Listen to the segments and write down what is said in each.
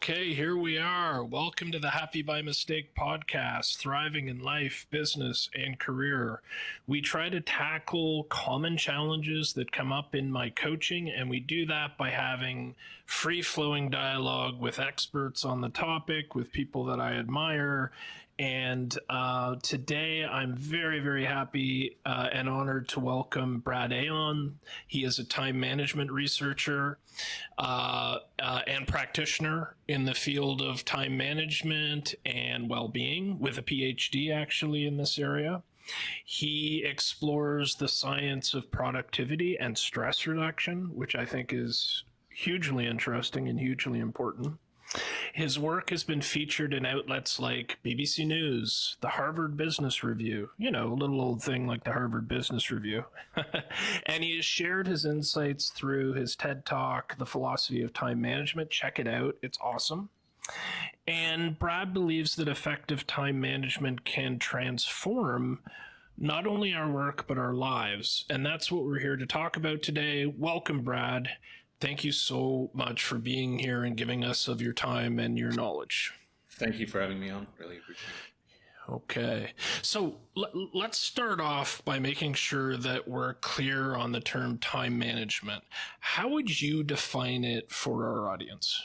Okay, here we are. Welcome to the Happy by Mistake podcast, thriving in life, business, and career. We try to tackle common challenges that come up in my coaching, and we do that by having free flowing dialogue with experts on the topic, with people that I admire. And today I'm very, very happy and honored to welcome Brad Aeon. He is a time management researcher and practitioner in the field of time management and well-being, with a Ph.D. actually in this area. He explores the science of productivity and stress reduction, which I think is hugely interesting and hugely important. His work has been featured in outlets like BBC News, the Harvard Business Review, a little old thing like the Harvard Business Review. And he has shared his insights through his TED Talk, The Philosophy of Time Management. Check it out. It's awesome. And Brad believes that effective time management can transform not only our work, but our lives. And that's what we're here to talk about today. Welcome, Brad. Thank you so much for being here and giving us of your time and your knowledge. Thank you for having me on. Really appreciate it. Okay. So let's start off by making sure that we're clear on the term time management. How would you define it for our audience?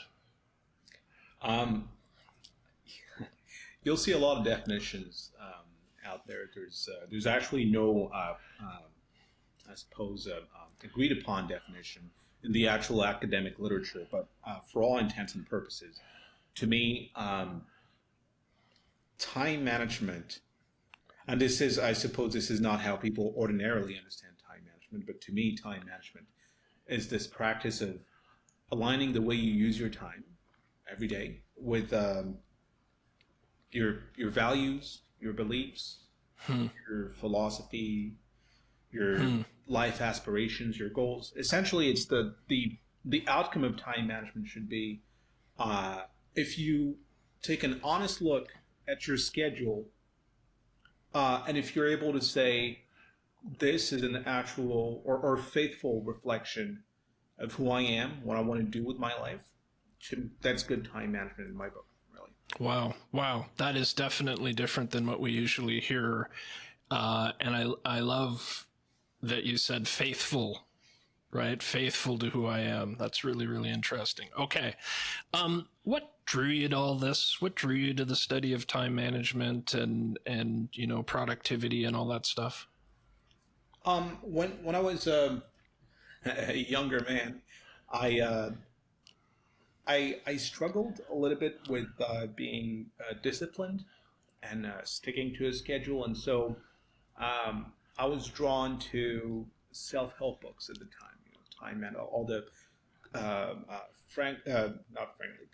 You'll see a lot of definitions out there. There's actually no, agreed upon definition in the actual academic literature, but for all intents and purposes, to me, time management, and I suppose this is not how people ordinarily understand time management, but to me, time management is this practice of aligning the way you use your time every day with your values, your beliefs, your philosophy, your life aspirations, your goals. Essentially, it's the outcome of time management should be if you take an honest look at your schedule, and if you're able to say this is an actual or faithful reflection of who I am, what I want to do with my life, that's good time management in my book, really. Wow. That is definitely different than what we usually hear. And I love that you said faithful, right? Faithful to who I am. That's really, really interesting. Okay. What drew you to all this? What drew you to the study of time management and productivity and all that stuff? When I was a younger man, I struggled a little bit with being disciplined and sticking to a schedule, and so I was drawn to self-help books at the time. Time and all the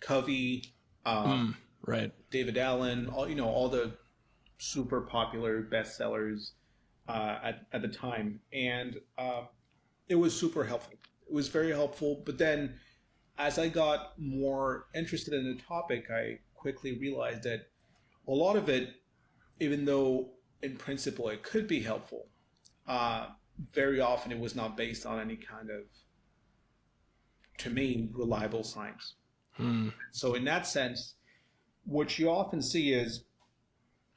Covey, right, David Allen, all the super popular bestsellers at the time, and it was super helpful. It was very helpful, but then as I got more interested in the topic, I quickly realized that a lot of it, even though in principle it could be helpful, very often it was not based on any kind of, to me, reliable science. So in that sense, what you often see is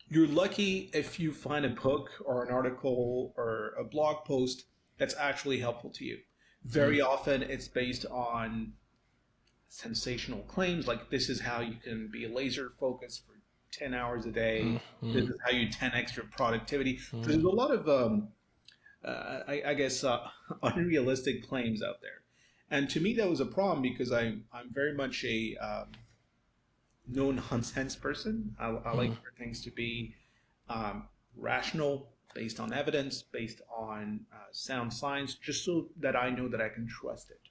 you're lucky if you find a book or an article or a blog post that's actually helpful to you. Very often it's based on sensational claims like this is how you can be laser focused for 10 hours a day. This is how you 10x your productivity. So there's a lot of unrealistic claims out there, and to me that was a problem because I'm very much a no nonsense person. I like for things to be rational, based on evidence, based on sound science, just so that I know that I can trust it.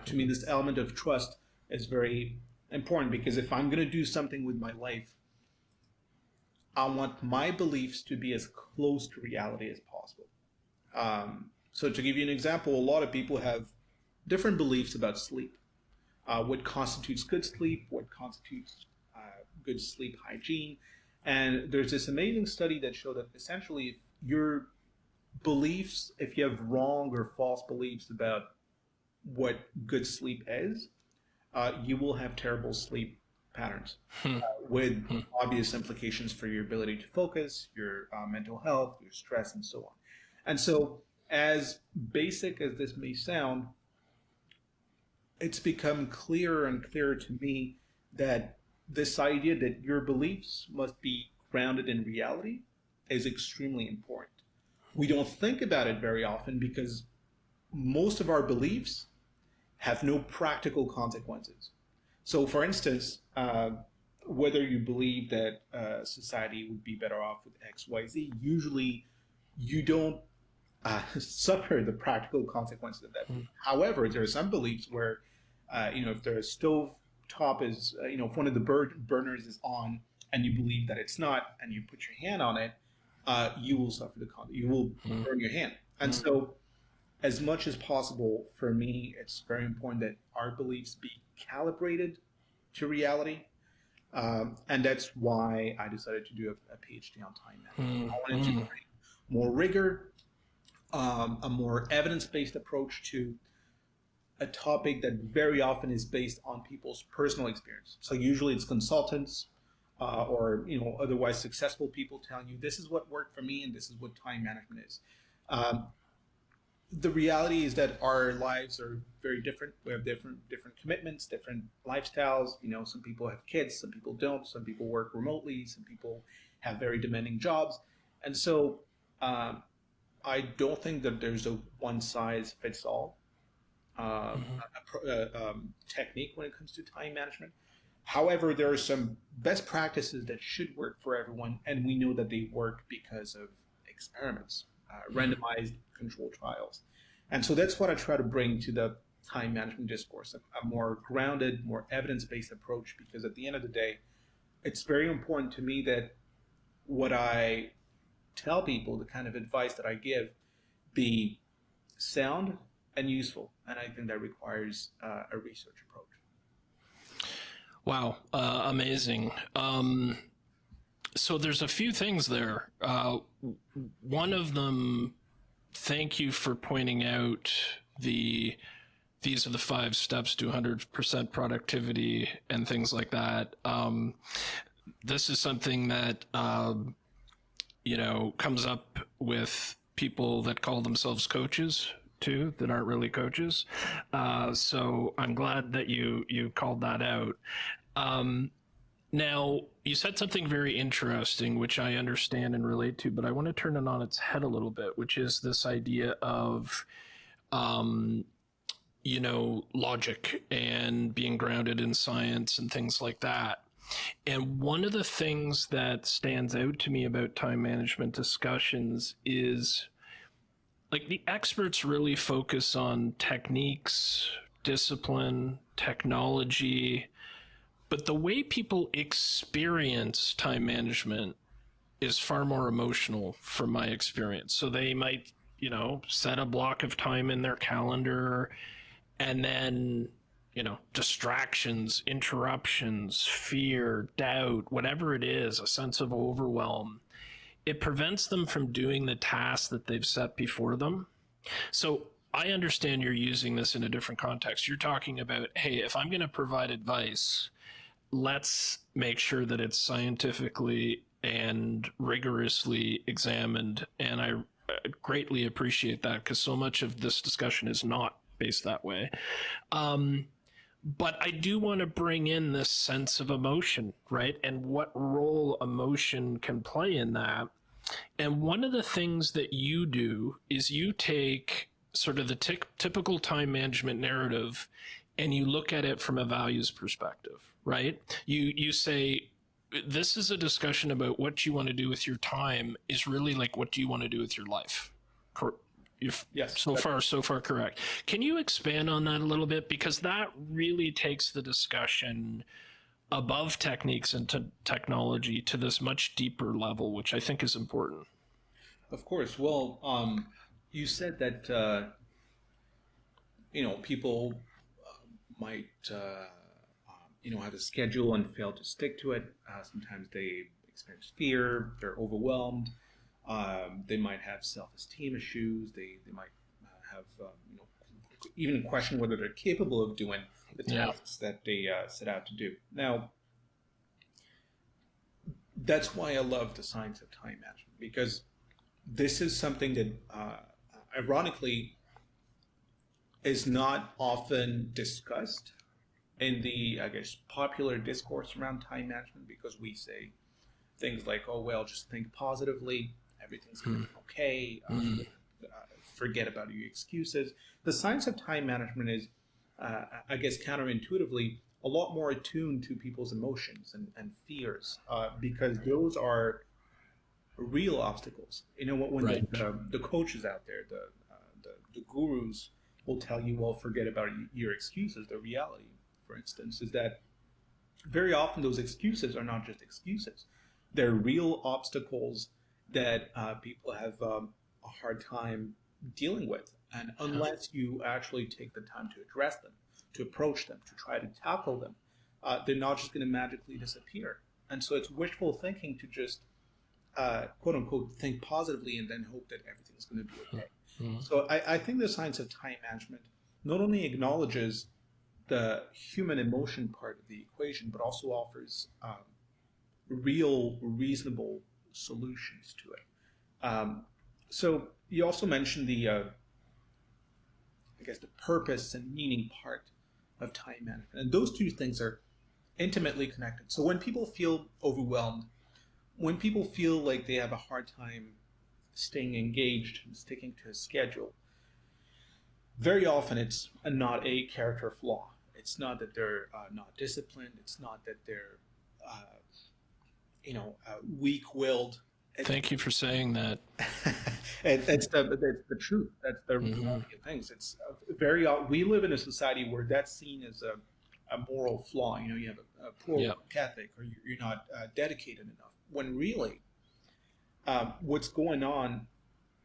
To me, this element of trust is very important because if I'm going to do something with my life, I want my beliefs to be as close to reality as possible. So to give you an example, a lot of people have different beliefs about sleep. What constitutes good sleep, what constitutes good sleep hygiene. And there's this amazing study that showed that essentially if your beliefs, if you have wrong or false beliefs about what good sleep is, you will have terrible sleep patterns Hmm. with Hmm. obvious implications for your ability to focus, your mental health, your stress, and so on. And so, as basic as this may sound, it's become clearer and clearer to me that this idea that your beliefs must be grounded in reality is extremely important. We don't think about it very often because most of our beliefs have no practical consequences. So, for instance, whether you believe that society would be better off with X, Y, Z, usually you don't suffer the practical consequences of that belief. However, there are some beliefs where, if the stove top is, if one of the burners is on and you believe that it's not, and you put your hand on it, you will suffer you will Hmm. burn your hand. And Hmm. so, as much as possible, for me, it's very important that our beliefs be calibrated to reality. And that's why I decided to do a PhD on time management. Hmm. I wanted to Hmm. bring more rigor, a more evidence-based approach to a topic that very often is based on people's personal experience. So usually it's consultants or otherwise successful people telling you this is what worked for me and this is what time management is. Um, the reality is that our lives are very different. We have different commitments, different lifestyles. Some people have kids, some people don't. Some people work remotely. Some people have very demanding jobs, and so um, I don't think that there's a one size fits all Hmm. technique when it comes to time management. However, there are some best practices that should work for everyone, and we know that they work because of experiments, Hmm. randomized control trials. And so that's what I try to bring to the time management discourse, a more grounded, more evidence based approach, because at the end of the day, it's very important to me that what I tell people, the kind of advice that I give, be sound and useful. And I think that requires a research approach. Wow, amazing. So there's a few things there. One of them, thank you for pointing out the these are the 5 steps to 100% productivity and things like that. This is something that comes up with people that call themselves coaches too, that aren't really coaches. So I'm glad that you called that out. Um, Now, you said something very interesting, which I understand and relate to, but I want to turn it on its head a little bit, which is this idea of, um, logic and being grounded in science and things like that. And one of the things that stands out to me about time management discussions is like the experts really focus on techniques, discipline, technology, but the way people experience time management is far more emotional from my experience. So they might, set a block of time in their calendar and then, distractions, interruptions, fear, doubt, whatever it is, a sense of overwhelm, it prevents them from doing the tasks that they've set before them. So I understand you're using this in a different context. You're talking about, hey, if I'm going to provide advice, let's make sure that it's scientifically and rigorously examined. And I greatly appreciate that because so much of this discussion is not based that way. Um, but I do want to bring in this sense of emotion, right? And what role emotion can play in that. And one of the things that you do is you take sort of the typical time management narrative and you look at it from a values perspective, right? You say this is a discussion about what you want to do with your time is really like what do you want to do with your life. If Yes, so far correct. Can you expand on that a little bit because that really takes the discussion above techniques and technology to this much deeper level, which I think is important. of course. Well, you said that people might have a schedule and fail to stick to it. Sometimes they experience fear. They're overwhelmed. They might have self-esteem issues. They might have even question whether they're capable of doing the Yeah. tasks that they set out to do. Now, that's why I love the science of time management, because this is something that, ironically, is not often discussed in the, I guess, popular discourse around time management, because we say things like, "Oh well, just think positively, everything's going to be okay. Forget about your excuses." The science of time management is, I guess, counterintuitively, a lot more attuned to people's emotions and fears, because those are real obstacles. You know, when Right. the coaches out there, the gurus will tell you, well, forget about your excuses. The reality, for instance, is that very often those excuses are not just excuses. They're real obstacles that people have a hard time dealing with. And Yeah. unless you actually take the time to address them, to approach them, to try to tackle them, they're not just going to magically disappear. And so it's wishful thinking to just quote unquote think positively and then hope that everything's going to be okay. Mhm. So I think the science of time management not only acknowledges the human emotion part of the equation, but also offers real, reasonable solutions to it. So you also mentioned the, I guess, the purpose and meaning part of time management, and those two things are intimately connected. So when people feel overwhelmed, when people feel like they have a hard time staying engaged and sticking to a schedule, very often it's not a character flaw. It's not that they're not disciplined. It's not that they're, uh, weak-willed. Thank you for saying that. It's the truth. That's the Hmm. reality of things. It's we live in a society where that's seen as a moral flaw. You know, you have a poor Yeah. work ethic, or you're not dedicated enough. When really, what's going on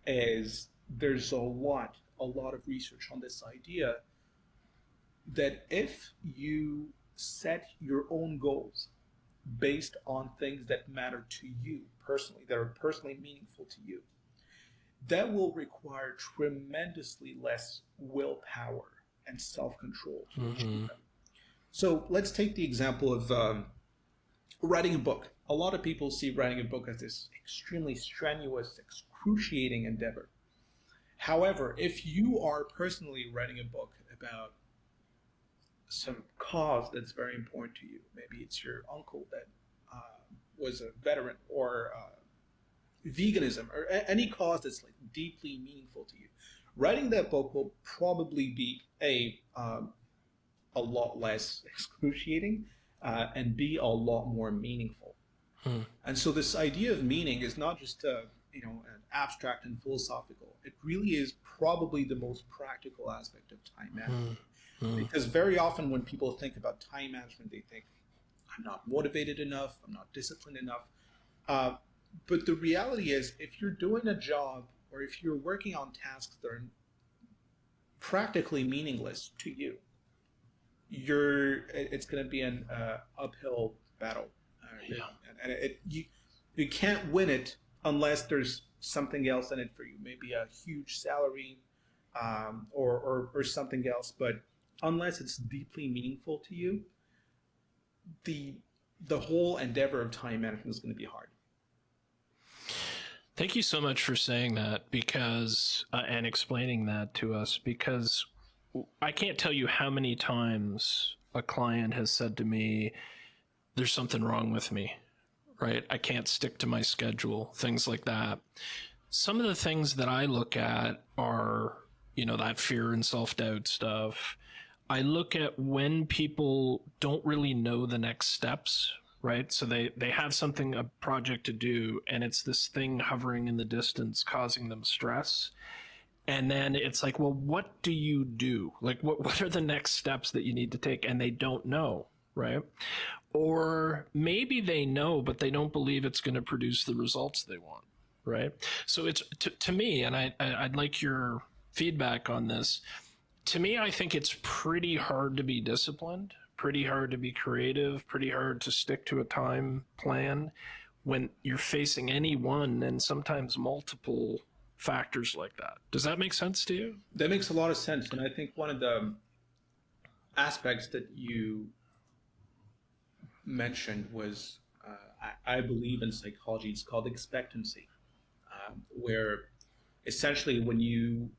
is there's a lot of research on this idea that if you set your own goals based on things that matter to you personally, that are personally meaningful to you, that will require tremendously less willpower and self control to achieve Hmm. them. So let's take the example of writing a book. A lot of people see writing a book as this extremely strenuous, excruciating endeavor. However, if you are personally writing a book about some cause that's very important to you, maybe it's your uncle that was a veteran, or veganism, or any cause that's like deeply meaningful to you, writing that book will probably be a lot less excruciating, and be a lot more meaningful. Hmm. And so this idea of meaning is not just an abstract and philosophical. It really is probably the most practical aspect of time management. Hmm. Hmm. Because very often when people think about time management, they think, I'm not motivated enough, I'm not disciplined enough. Uh, but the reality is, if you're doing a job, or if you're working on tasks that are practically meaningless to you, it's going to be an uphill battle, Yeah. and you can't win it unless there's something else in it for you, maybe a huge salary, or something else. But unless it's deeply meaningful to you, the the whole endeavor of time management is going to be hard. Thank you so much for saying that, because and explaining that to us, because I can't tell you how many times a client has said to me, there's something wrong with me, right? I can't stick to my schedule, things like that. Some of the things that I look at are, that fear and self doubt stuff. I look at when people don't really know the next steps, right? So they have something, a project to do, and it's this thing hovering in the distance causing them stress. And then it's like, well, what do you do? Like, what are the next steps that you need to take? And they don't know, right? Or maybe they know, but they don't believe it's going to produce the results they want, right? So it's to me, and I'd like your feedback on this. To me, I think it's pretty hard to be disciplined, pretty hard to be creative, pretty hard to stick to a time plan when you're facing any one and sometimes multiple factors like that. Does that make sense to you? That makes a lot of sense, and I think one of the aspects that you mentioned was I believe in psychology, it's called expectancy, where essentially when you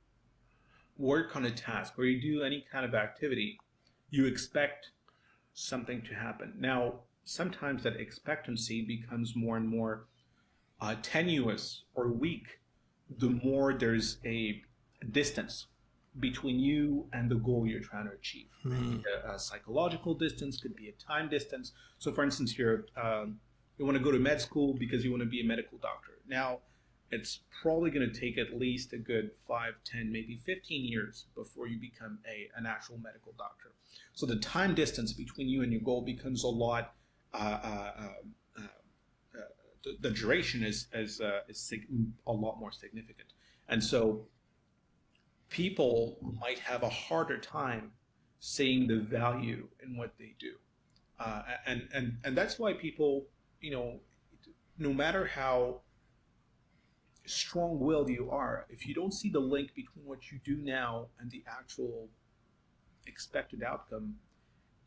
work on a task or you do any kind of activity, you expect something to happen. Now, sometimes that expectancy becomes more and more tenuous or weak the more there's a distance between you and the goal you're trying to achieve. Mm. A psychological distance, could be a time distance. So, for instance, you want to go to med school because you want to be a medical doctor. Now, it's probably going to take at least a good 5, 10, maybe 15 years before you become an actual medical doctor. So the time distance between you and your goal becomes a lot. The duration is a lot more significant, and so people might have a harder time seeing the value in what they do, and that's why people, no matter how strong-willed you are, if you don't see the link between what you do now and the actual expected outcome,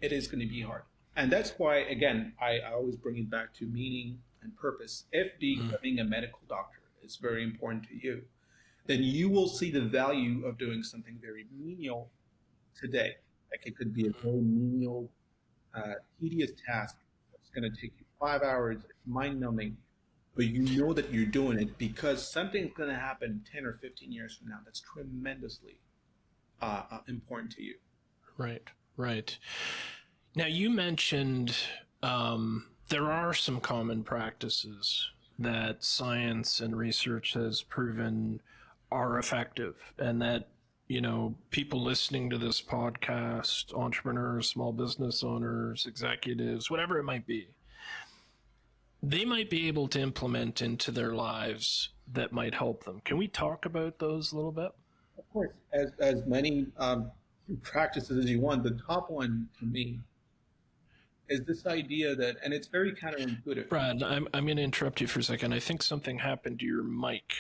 it is going to be hard. And that's why, again, I always bring it back to meaning and purpose. If becoming a medical doctor is very important to you, then you will see the value of doing something very menial today. Like it could be a very menial, tedious task that's going to take you 5 hours, it's mind-numbing, but you know that you're doing it because something's going to happen 10 or 15 years from now that's tremendously important to you. Right, right. Now, you mentioned there are some common practices that science and research has proven are effective, and that, people listening to this podcast, entrepreneurs, small business owners, executives, whatever it might be, they might be able to implement into their lives that might help them. Can we talk about those a little bit? Of course, as many practices as you want. The top one to me is this idea that, and it's very counterintuitive. Brad, I'm going to interrupt you for a second. I think something happened to your mic.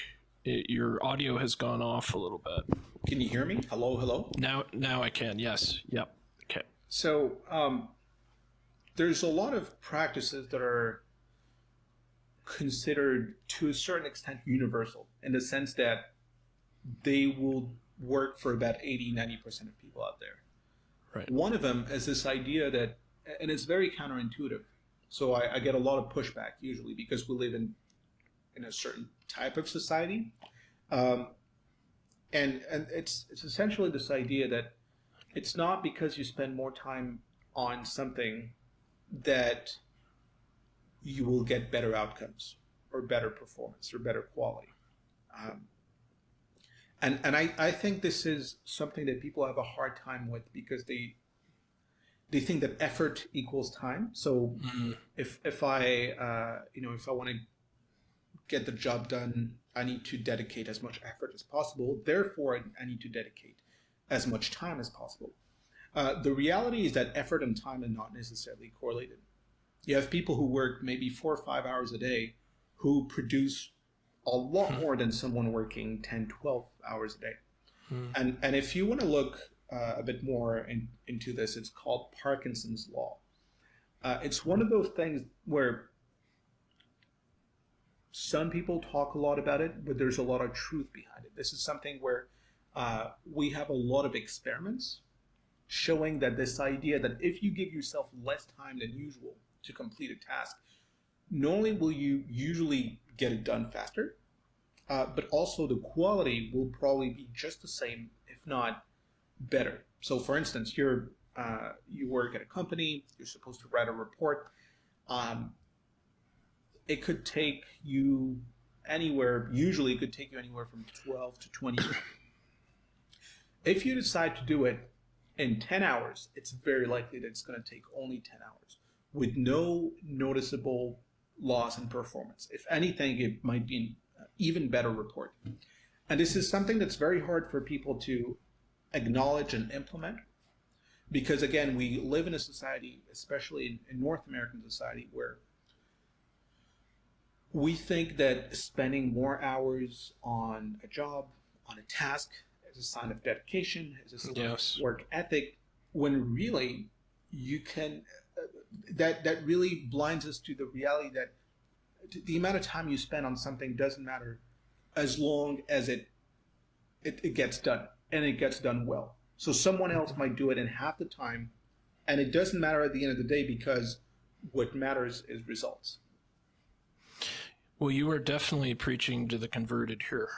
Your audio has gone off a little bit. Can you hear me? Hello, hello? Now I can, yes. Yep. Okay. So there's a lot of practices that are considered to a certain extent universal in the sense that they will work for about 80-90% of people out there. Right. One of them is this idea that, and it's very counterintuitive. So I get a lot of pushback usually because we live in a certain type of society. And it's essentially this idea that it's not because you spend more time on something that you will get better outcomes or better performance or better quality. And I think this is something that people have a hard time with because they think that effort equals time. So if I want to get the job done, I need to dedicate as much effort as possible. Therefore, I need to dedicate as much time as possible. The reality is that effort and time are not necessarily correlated. You have people who work maybe 4 or 5 hours a day who produce a lot more than someone working 10, 12 hours a day. And if you want to look a bit more into this, it's called Parkinson's Law. It's one of those things where some people talk a lot about it, but there's a lot of truth behind it. This is something where we have a lot of experiments showing that this idea that if you give yourself less time than usual to complete a task, not only will you usually get it done faster, but also the quality will probably be just the same, if not better. So for instance, you work at a company, you're supposed to write a report. It could take you usually it could take you anywhere from 12 to 20 years. If you decide to do it in 10 hours, it's very likely that it's going to take only 10 hours with no noticeable loss in performance. If anything, it might be an even better report. And this is something that's very hard for people to acknowledge and implement because, again, we live in a society, especially in North American society, where we think that spending more hours on a job, on a task, is a sign of dedication, is a sign of work ethic, when really you can, that really blinds us to the reality that the amount of time you spend on something doesn't matter as long as it gets done, and it gets done well. So someone else might do it in half the time, and it doesn't matter at the end of the day, because what matters is results. Well, you are definitely preaching to the converted here,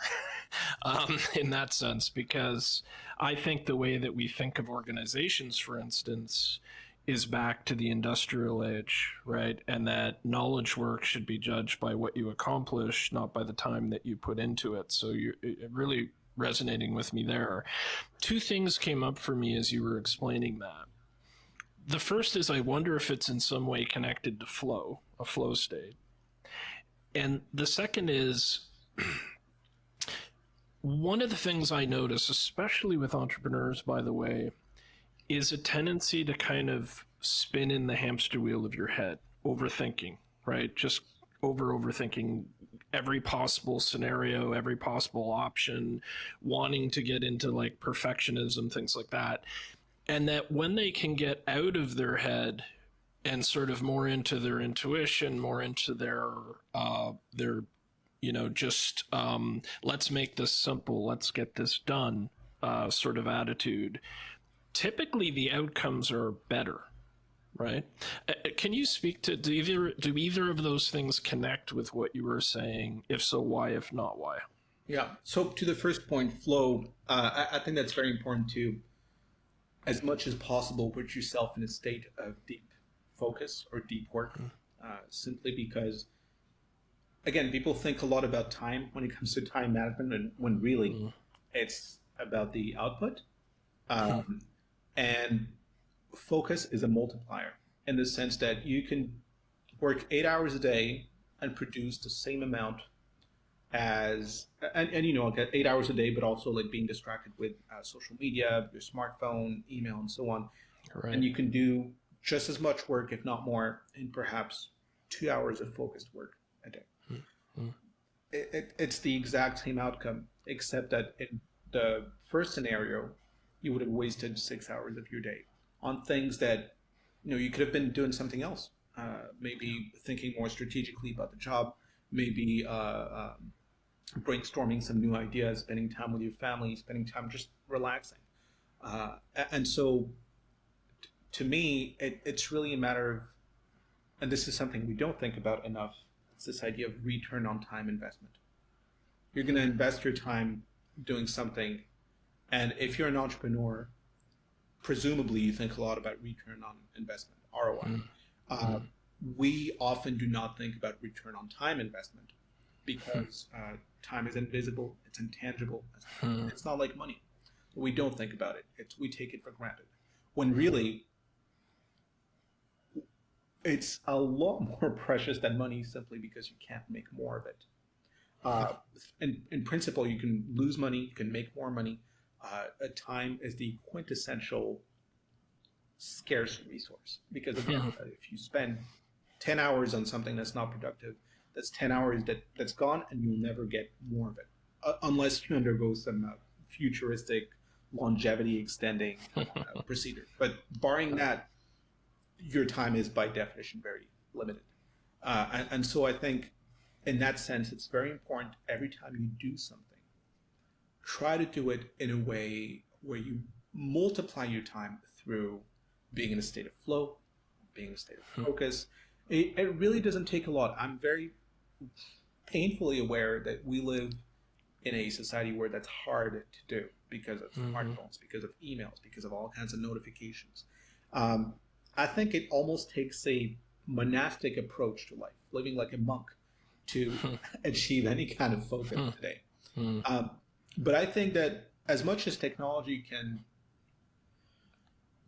in that sense, because I think the way that we think of organizations, for instance, is back to the industrial age, right? And that knowledge work should be judged by what you accomplish, not by the time that you put into it. So you're really resonating with me there. Two things came up for me as you were explaining that. The first is, I wonder if it's in some way connected to flow, a flow state. And the second is, one of the things I notice, especially with entrepreneurs, by the way, is a tendency to kind of spin in the hamster wheel of your head, overthinking, right? Just overthinking every possible scenario, every possible option, wanting to get into like perfectionism, things like that. And that when they can get out of their head and sort of more into their intuition, more into their just let's make this simple, let's get this done sort of attitude, typically the outcomes are better, right? Can you speak to, do either of those things connect with what you were saying? If so, why? If not, why? Yeah. So to the first point, flow, I think that's very important to, as much as possible, put yourself in a state of deep focus or deep work, simply because, again, people think a lot about time when it comes to time management, and when really it's about the output. And focus is a multiplier, in the sense that you can work 8 hours a day and produce the same amount as, and get 8 hours a day, but also like being distracted with social media, your smartphone, email, and so on. Right. And you can do just as much work, if not more, in perhaps 2 hours of focused work a day. It's the exact same outcome, except that in the first scenario, you would have wasted 6 hours of your day on things that, you could have been doing something else. Maybe thinking more strategically about the job, maybe brainstorming some new ideas, spending time with your family, spending time just relaxing. And so, to me, it's really a matter of, and this is something we don't think about enough, it's this idea of return on time investment. You're going to invest your time doing something, and if you're an entrepreneur, presumably you think a lot about return on investment, ROI. We often do not think about return on time investment, because time is invisible, it's intangible, it's not like money. We don't think about it. We take it for granted, when really it's a lot more precious than money, simply because you can't make more of it. In principle, you can lose money, you can make more money. Time is the quintessential scarce resource, because again, if you spend 10 hours on something that's not productive, that's 10 hours that's gone, and you'll never get more of it, unless you undergo some futuristic longevity extending procedure. But barring that, your time is by definition very limited. And so I think in that sense, it's very important, every time you do something, try to do it in a way where you multiply your time through being in a state of flow, being in a state of focus. It really doesn't take a lot. I'm very painfully aware that we live in a society where that's hard to do, because of smartphones, because of emails, because of all kinds of notifications. I think it almost takes a monastic approach to life, living like a monk, to achieve any kind of focus today. But I think that as much as technology can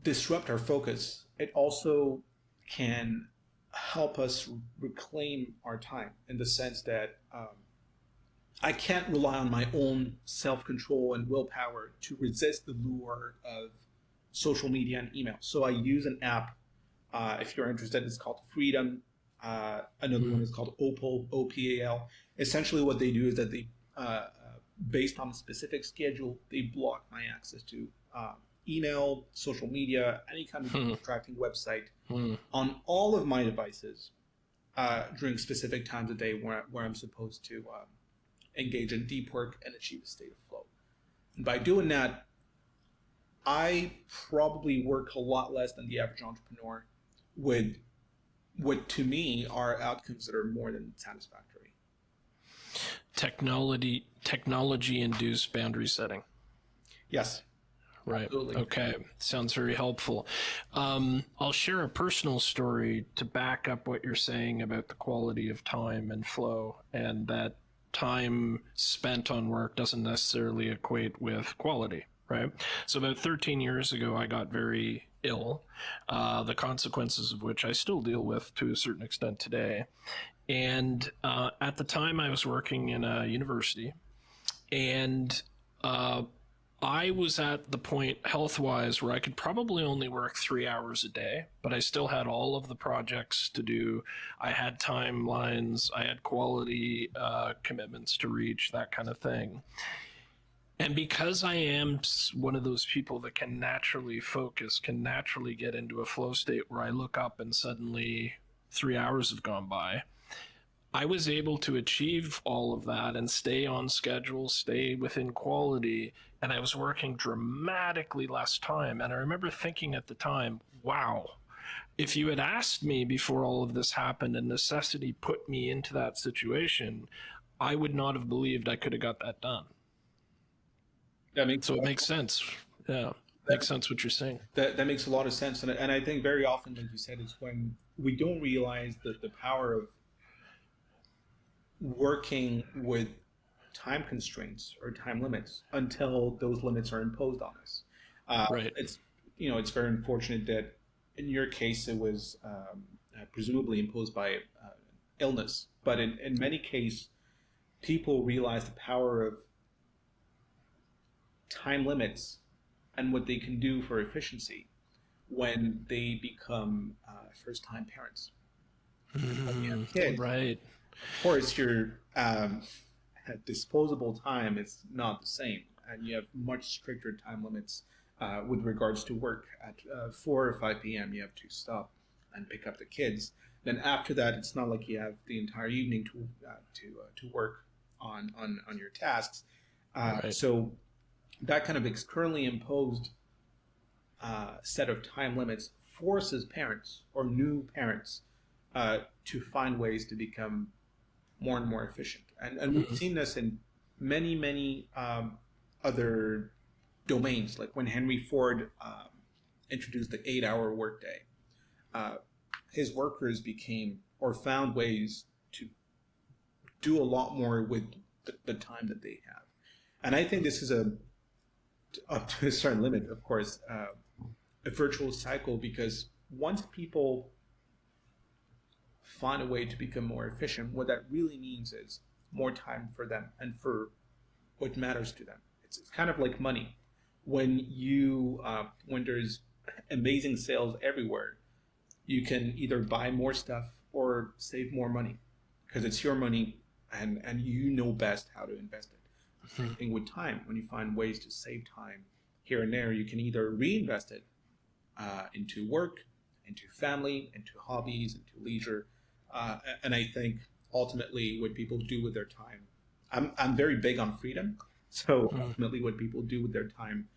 disrupt our focus, it also can help us reclaim our time, in the sense that I can't rely on my own self-control and willpower to resist the lure of social media and email. So I use an app. If you're interested, it's called Freedom. Another one is called Opal, OPAL. Essentially what they do is that they, based on a specific schedule, they block my access to email, social media, any kind of distracting website on all of my devices during specific times of day where I'm supposed to engage in deep work and achieve a state of flow. And by doing that, I probably work a lot less than the average entrepreneur with what to me are outcomes that are more than satisfactory. Technology induced boundary setting. Yes. Right. Absolutely. Okay. Sounds very helpful. I'll share a personal story to back up what you're saying about the quality of time and flow, and that time spent on work doesn't necessarily equate with quality, right? So about 13 years ago, I got very ill, the consequences of which I still deal with to a certain extent today. And at the time, I was working in a university, and I was at the point health wise where I could probably only work 3 hours a day, but I still had all of the projects to do. I had timelines, I had quality commitments to reach, that kind of thing. And because I am one of those people that can naturally focus, can naturally get into a flow state where I look up and suddenly 3 hours have gone by, I was able to achieve all of that and stay on schedule, stay within quality, and I was working dramatically less time. And I remember thinking at the time, wow, if you had asked me before all of this happened and necessity put me into that situation, I would not have believed I could have got that done. So it makes sense. Yeah, makes sense what you're saying. That makes a lot of sense. And I think very often, like you said, is when we don't realize the power of working with time constraints or time limits until those limits are imposed on us. Right. It's very unfortunate that in your case it was presumably imposed by illness, but in many cases people realize the power of time limits and what they can do for efficiency when they become first-time parents. When you have kids, Right. of course, your disposable time is not the same, and you have much stricter time limits with regards to work. At 4 or 5 p.m., you have to stop and pick up the kids. Then after that, it's not like you have the entire evening to work on your tasks. Right. So that kind of externally imposed set of time limits forces parents or new parents to find ways to become more and more efficient. And we've seen this in many other domains, like when Henry Ford introduced the 8-hour workday. His workers became or found ways to do a lot more with the time that they have. And I think this is up to a certain limit, of course, a virtuous cycle, because once people find a way to become more efficient, what that really means is more time for them and for what matters to them. It's kind of like money. When there's amazing sales everywhere, you can either buy more stuff or save more money because it's your money and you know best how to invest it. Same thing with time. When you find ways to save time here and there, you can either reinvest it into work, into family, into hobbies, into leisure. And I think ultimately what people do with their time, I'm very big on freedom. So ultimately what people do with their time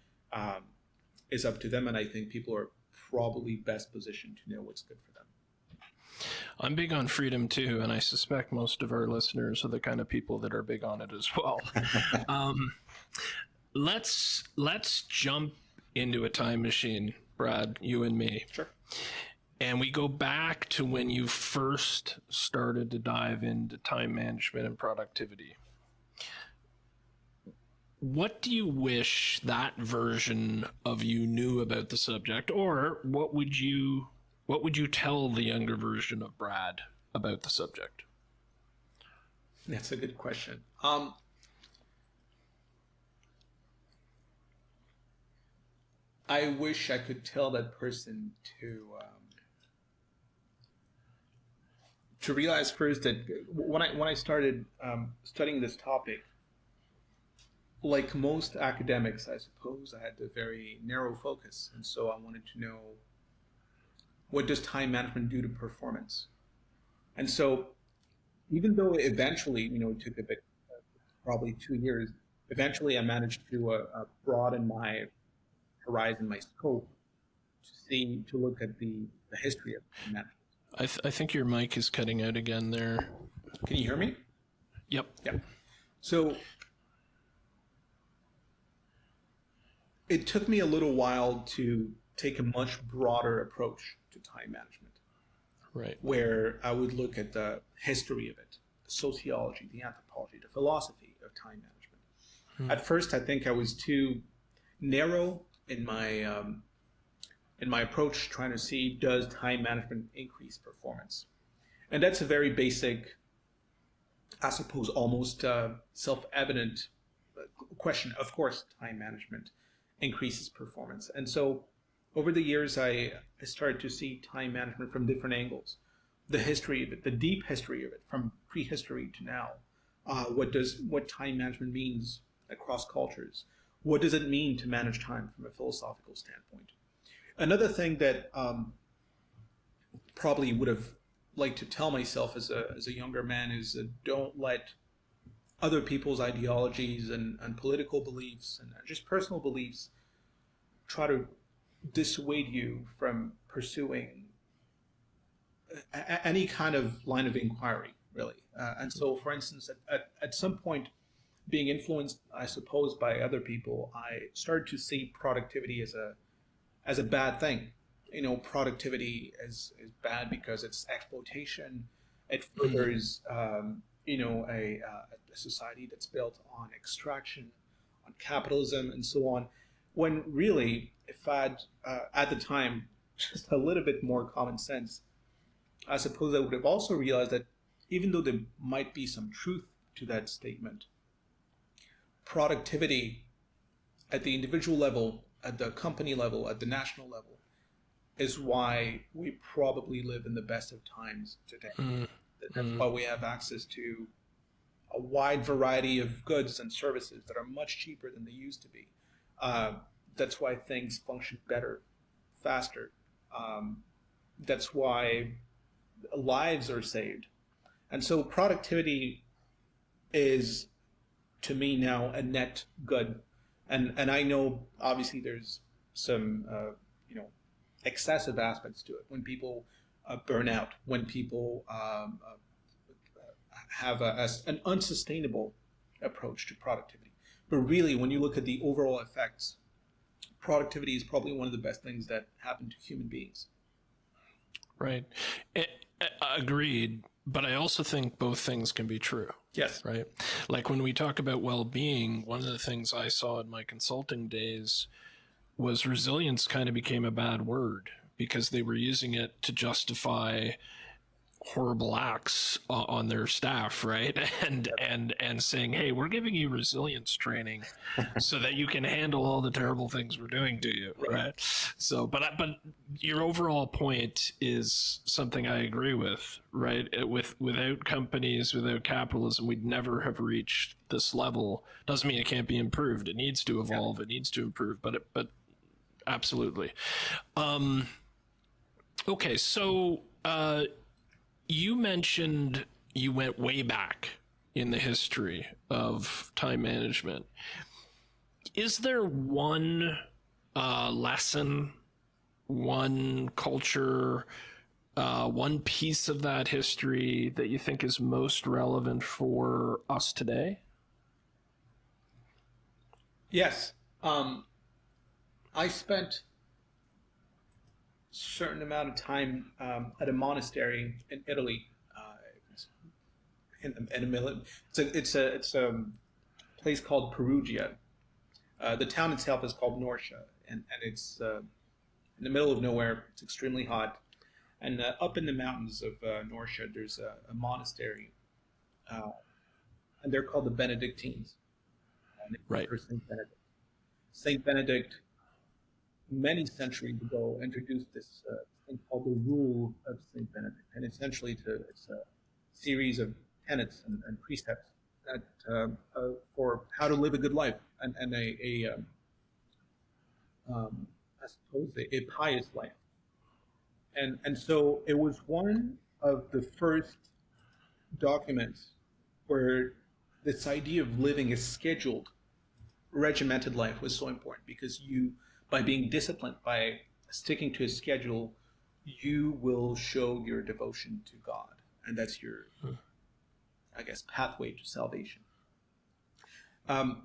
is up to them. And I think people are probably best positioned to know what's good for them. I'm big on freedom too, and I suspect most of our listeners are the kind of people that are big on it as well. Let's jump into a time machine, Brad, you and me. Sure. And we go back to when you first started to dive into time management and productivity. What do you wish that version of you knew about the subject, or what would you tell the younger version of Brad about the subject? That's a good question. I wish I could tell that person to realize first that when I started studying this topic, like most academics, I suppose, I had a very narrow focus, and so I wanted to know, what does time management do to performance? And so even though eventually, it took a bit, probably 2 years, eventually I managed to broaden my horizon, my scope, to look at the history of management. I think your mic is cutting out again there. Can you hear me? Yep. Yeah. So it took me a little while to take a much broader approach to time management, Right. where I would look at the history of it, the sociology, the anthropology, the philosophy of time management. At first, I think I was too narrow in my approach, trying to see, does time management increase performance? And that's a very basic, I suppose, almost self-evident question. Of course, time management increases performance. And so over the years, I started to see time management from different angles. The history of it, the deep history of it, from prehistory to now. What time management means across cultures? What does it mean to manage time from a philosophical standpoint? Another thing that probably would have liked to tell myself as a younger man is don't let other people's ideologies and political beliefs and just personal beliefs try to dissuade you from pursuing any kind of line of inquiry, really. And so, for instance, at some point, being influenced, I suppose, by other people, I started to see productivity as a bad thing. Productivity is bad because it's exploitation. It furthers, a society that's built on extraction, on capitalism, and so on. When really, if I'd at the time just a little bit more common sense, I suppose I would have also realized that even though there might be some truth to that statement, productivity at the individual level, at the company level, at the national level, is why we probably live in the best of times today. That's why we have access to a wide variety of goods and services that are much cheaper than they used to be. That's why things function better, faster. That's why lives are saved. And so productivity is, to me now, a net good. And I know obviously there's some excessive aspects to it when people burn out, when people have an unsustainable approach to productivity. But really, when you look at the overall effects, productivity is probably one of the best things that happen to human beings. Right. Agreed. But I also think both things can be true. Yes. Right. Like when we talk about well-being, one of the things I saw in my consulting days was resilience kind of became a bad word because they were using it to justify horrible acts on their staff, right? And saying, hey, we're giving you resilience training so that you can handle all the terrible things we're doing to you, right? So but your overall point is something I agree with, right? Without companies, without capitalism, we'd never have reached this level. Doesn't mean it can't be improved. It needs to evolve, it needs to improve, but absolutely. Okay, so you mentioned you went way back in the history of time management. Is there one lesson, one culture, one piece of that history that you think is most relevant for us today? Yes. I spent certain amount of time at a monastery in Italy. In the middle, it's a place called Perugia. The town itself is called Norcia, and it's in the middle of nowhere. It's extremely hot, and up in the mountains of Norcia, there's a monastery, and they're called the Benedictines. Right. Saint Benedict. Saint Benedict, many centuries ago, introduced this thing called the Rule of Saint Benedict, and essentially it's a series of tenets and precepts that for how to live a good life and I suppose a pious life. And so it was one of the first documents where this idea of living a scheduled, regimented life was so important, because you, by being disciplined, by sticking to a schedule, you will show your devotion to God. And that's your, I guess, pathway to salvation. Um,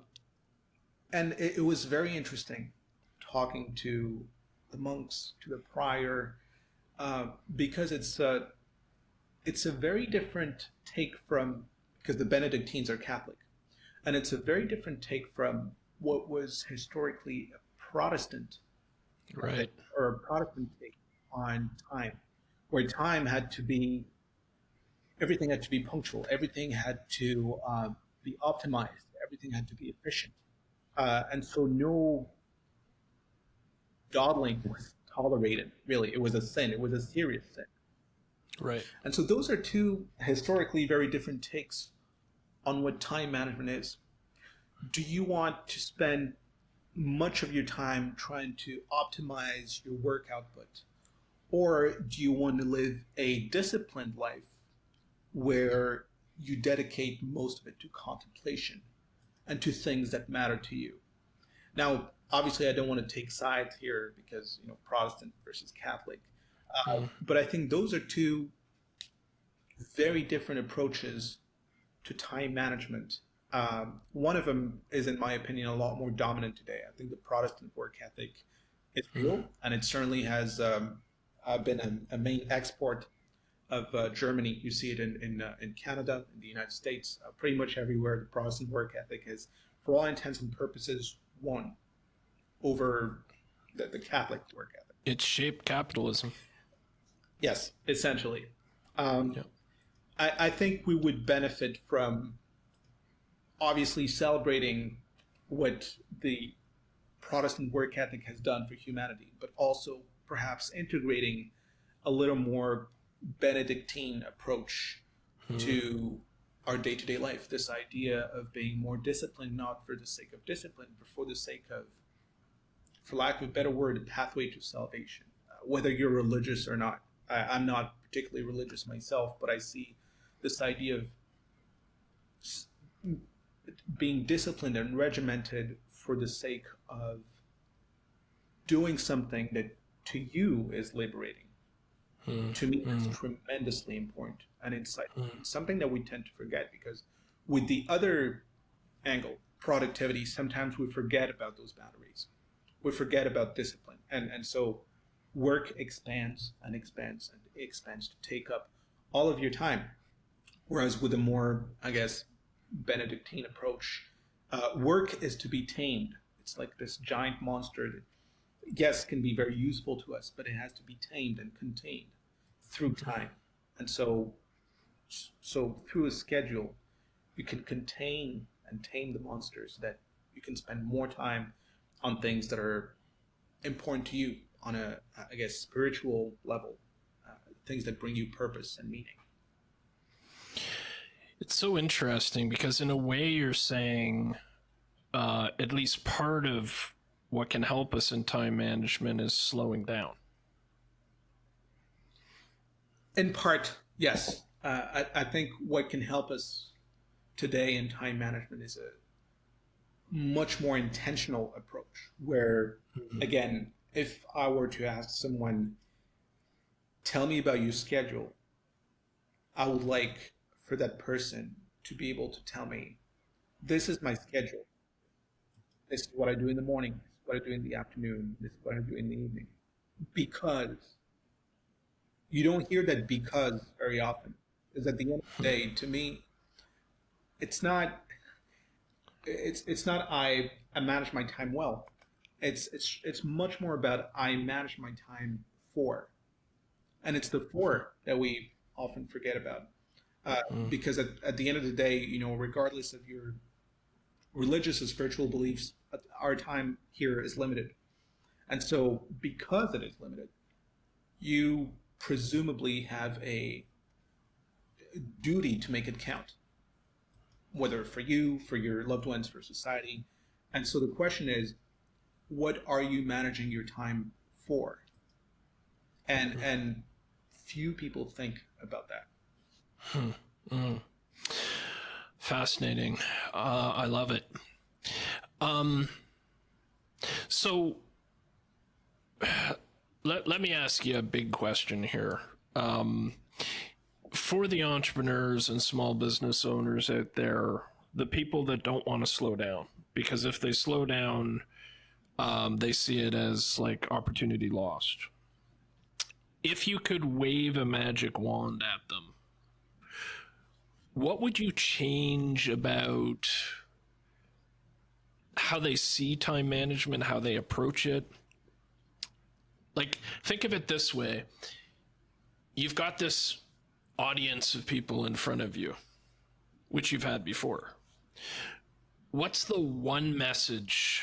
and it was very interesting talking to the monks, to the prior, because it's a very different take from, because the Benedictines are Catholic, and it's a very different take from what was historically a Protestant, Right. or a Protestant take on time, where time had to be, everything had to be punctual, everything had to be optimized, everything had to be efficient, and so no dawdling was tolerated. Really, it was a sin. It was a serious sin. Right. And so those are two historically very different takes on what time management is. Do you want to spend much of your time trying to optimize your work output? Or do you want to live a disciplined life where you dedicate most of it to contemplation and to things that matter to you? Now, obviously, I don't want to take sides here, because, Protestant versus Catholic. But I think those are two very different approaches to time management. One of them is, in my opinion, a lot more dominant today. I think the Protestant work ethic is real, and it certainly has been a main export of Germany. You see it in Canada, in the United States, pretty much everywhere. The Protestant work ethic is, for all intents and purposes, won over the Catholic work ethic. It's shaped capitalism. Yes, essentially. Yeah. I think we would benefit from obviously celebrating what the Protestant work ethic has done for humanity, but also perhaps integrating a little more Benedictine approach to our day-to-day life. This idea of being more disciplined, not for the sake of discipline, but for the sake of, for lack of a better word, a pathway to salvation. Whether you're religious or not. I'm not particularly religious myself, but I see this idea of being disciplined and regimented for the sake of doing something that to you is liberating. To me, it's tremendously important and insightful. It's something that we tend to forget, because with the other angle, productivity, sometimes we forget about those boundaries. We forget about discipline. And so work expands and expands and expands to take up all of your time. Whereas with a more, I guess, Benedictine approach, work is to be tamed. It's like this giant monster that, yes, can be very useful to us, but it has to be tamed and contained through time. And so through a schedule, you can contain and tame the monster, so that you can spend more time on things that are important to you on a, I guess, spiritual level, things that bring you purpose and meaning. It's so interesting, because in a way you're saying at least part of what can help us in time management is slowing down. In part, yes. I think what can help us today in time management is a much more intentional approach, where, again, if I were to ask someone, tell me about your schedule, I would like for that person to be able to tell me, this is my schedule. This is what I do in the morning. This is what I do in the afternoon. This is what I do in the evening. Because you don't hear that because very often. Because at the end of the day, to me, it's not I manage my time well. It's much more about I manage my time for. And it's the for that we often forget about. Because at the end of the day, regardless of your religious or spiritual beliefs, our time here is limited. And so because it is limited, you presumably have a duty to make it count, whether for you, for your loved ones, for society. And so the question is, what are you managing your time for? And few people think about that. Fascinating. I love it. Um, so let me ask you a big question here. For the entrepreneurs and small business owners out there, the people that don't want to slow down, because if they slow down, they see it as like opportunity lost. If you could wave a magic wand at them, what would you change about how they see time management, how they approach it? Like, think of it this way: you've got this audience of people in front of you, which you've had before. What's the one message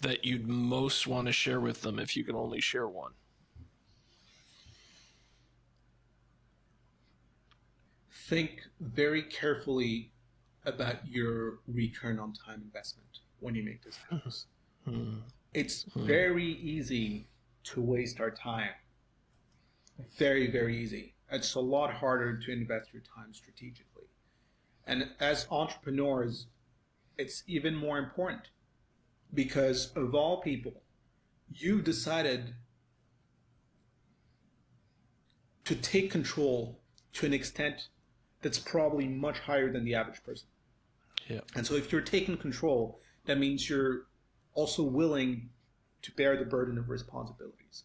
that you'd most want to share with them if you can only share one? Think very carefully about your return on time investment when you make decisions. It's very easy to waste our time. Very, very easy. It's a lot harder to invest your time strategically. And as entrepreneurs, it's even more important because of all people, you decided to take control to an extent that's probably much higher than the average person. Yeah. And so if you're taking control, that means you're also willing to bear the burden of responsibilities.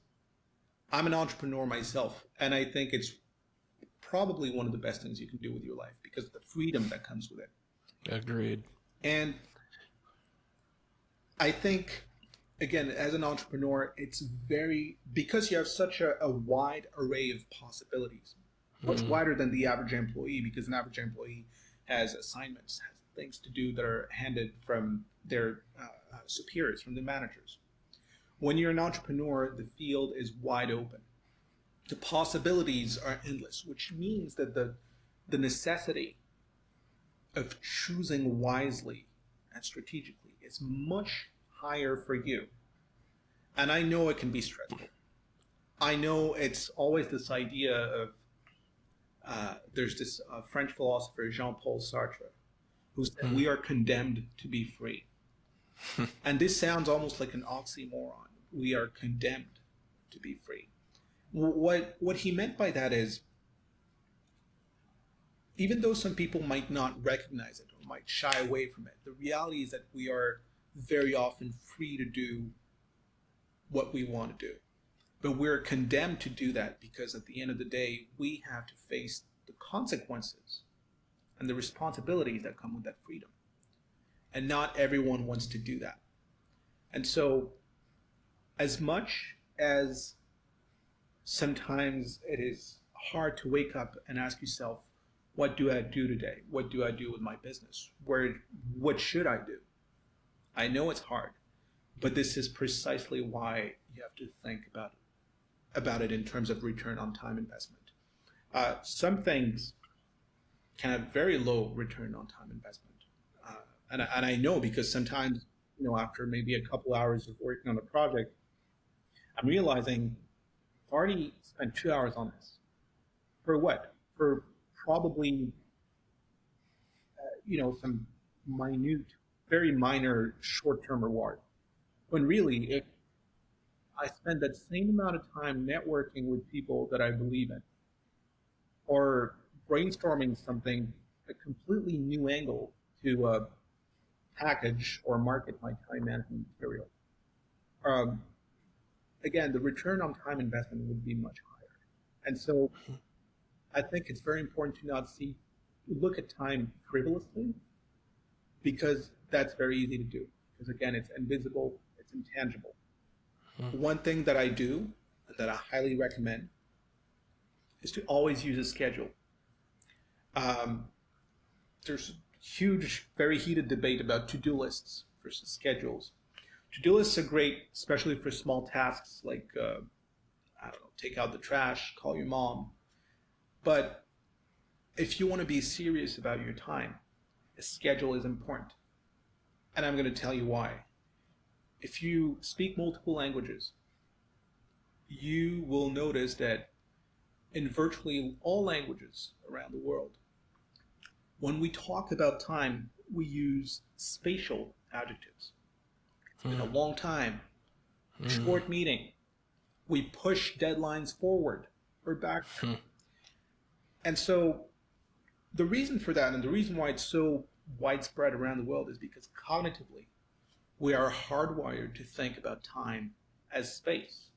I'm an entrepreneur myself, and I think it's probably one of the best things you can do with your life because of the freedom that comes with it. Agreed. And I think, again, as an entrepreneur, it's because you have such a wide array of possibilities, much wider than the average employee, because an average employee has assignments, has things to do that are handed from their superiors, from the managers. When you're an entrepreneur, the field is wide open. The possibilities are endless, which means that the necessity of choosing wisely and strategically is much higher for you. And I know it can be stressful. I know it's always this idea of, there's this French philosopher, Jean-Paul Sartre, who said, we are condemned to be free. And this sounds almost like an oxymoron. We are condemned to be free. What he meant by that is, even though some people might not recognize it or might shy away from it, the reality is that we are very often free to do what we want to do. But we're condemned to do that because at the end of the day, we have to face the consequences and the responsibilities that come with that freedom. And not everyone wants to do that. And so, as much as sometimes it is hard to wake up and ask yourself, what do I do today? What do I do with my business? What should I do? I know it's hard, but this is precisely why you have to think about it in terms of return on time investment. Some things can have very low return on time investment. And I know because sometimes, after maybe a couple hours of working on a project, I'm realizing I've already spent 2 hours on this. For what? For probably, some minute, very minor short-term reward. When really, if I spend that same amount of time networking with people that I believe in, or brainstorming something, a completely new angle to package or market my time management material, again, the return on time investment would be much higher. And so I think it's very important to not look at time frivolously, because that's very easy to do. Because again, it's invisible, it's intangible. One thing that I do, that I highly recommend, is to always use a schedule. There's a huge, very heated debate about to-do lists versus schedules. To-do lists are great, especially for small tasks like, take out the trash, call your mom. But if you want to be serious about your time, a schedule is important. And I'm going to tell you why. If you speak multiple languages, you will notice that in virtually all languages around the world. When we talk about time, we use spatial adjectives. It's been a long time, short meeting. We push deadlines forward or back. And so the reason for that, and the reason why it's so widespread around the world, is because cognitively, we are hardwired to think about time as space.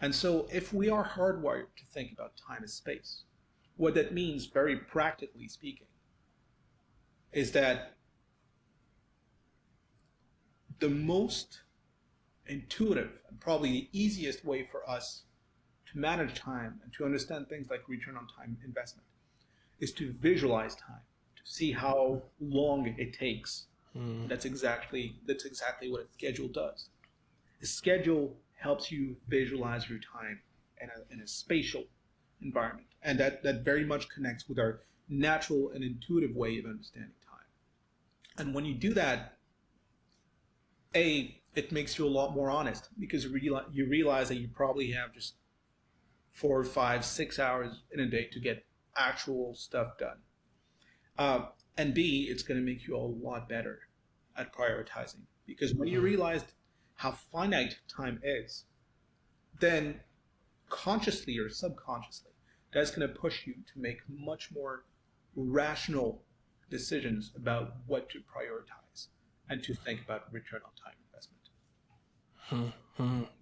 And so if we are hardwired to think about time as space, what that means, very practically speaking, is that the most intuitive and probably the easiest way for us to manage time and to understand things like return on time investment is to visualize time, to see how long it takes. That's exactly what a schedule does. The schedule helps you visualize your time in a spatial environment, and that very much connects with our natural and intuitive way of understanding time. And when you do that, it makes you a lot more honest, because you realize that you probably have just 4, 5, 6 hours in a day to get actual stuff done. And B, it's going to make you a lot better at prioritizing, because when you realize how finite time is, then consciously or subconsciously, that's going to push you to make much more rational decisions about what to prioritize and to think about return on time investment.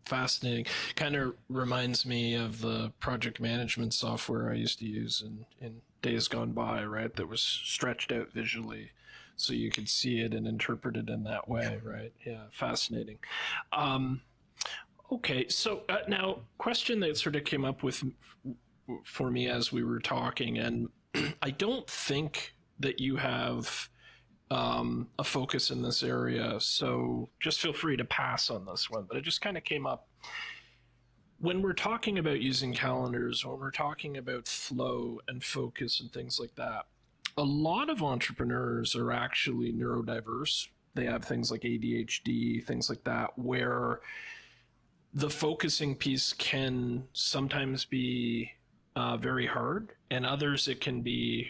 Fascinating. Kind of reminds me of the project management software I used to use in days gone by, right? That was stretched out visually so you could see it and interpret it in that way, right? Yeah, fascinating. Okay, so now question that sort of came up with for me as we were talking, and I don't think that you have a focus in this area, so just feel free to pass on this one, but it just kind of came up. When we're talking about using calendars, when we're talking about flow and focus and things like that, a lot of entrepreneurs are actually neurodiverse. They have things like ADHD, things like that, where the focusing piece can sometimes be very hard, and others it can be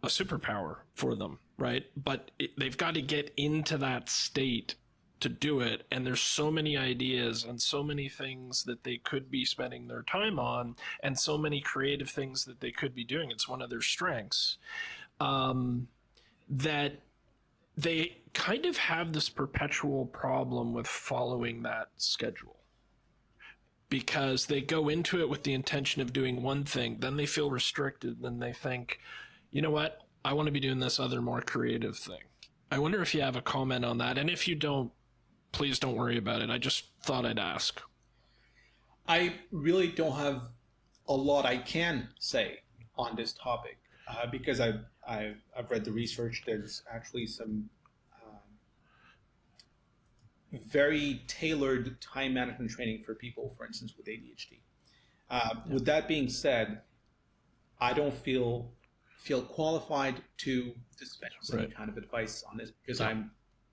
a superpower for them, right? But they've got to get into that state to do it, and there's so many ideas and so many things that they could be spending their time on, and so many creative things that they could be doing. It's one of their strengths, that they kind of have this perpetual problem with following that schedule, because they go into it with the intention of doing one thing, then they feel restricted, then they think, you know what, I want to be doing this other more creative thing. I wonder if you have a comment on that, and if you don't, please don't worry about it. I just thought I'd ask. I really don't have a lot I can say on this topic, because I've read the research. There's actually some very tailored time management training for people, for instance, with ADHD. With that being said, I don't feel qualified to dispense any kind of advice on this, because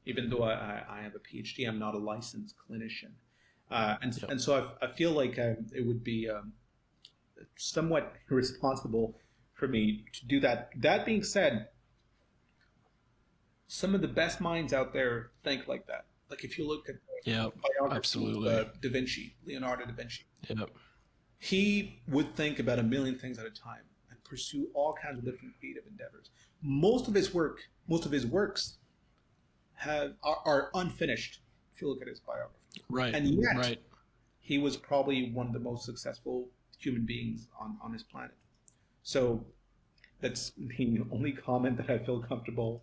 even though I have a Ph.D., I'm not a licensed clinician. And so I feel like it would be somewhat irresponsible for me to do that. that being said, some of the best minds out there think like that. Like if you look at the biography of Leonardo da Vinci, he would think about a million things at a time and pursue all kinds of different creative endeavors. Most of his works are unfinished if you look at his biography. Right. And yet, he was probably one of the most successful human beings on this planet. So that's the only comment that I feel comfortable.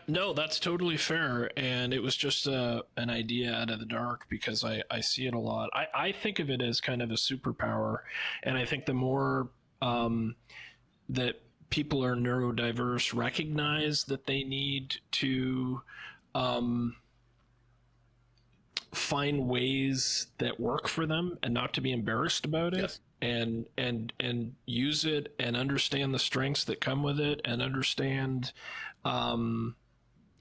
No, that's totally fair. And it was just an idea out of the dark, because I see it a lot. I think of it as kind of a superpower. And I think the more that people are neurodiverse recognize that they need to find ways that work for them and not to be embarrassed about it. Yes. And use it and understand the strengths that come with it, and understand some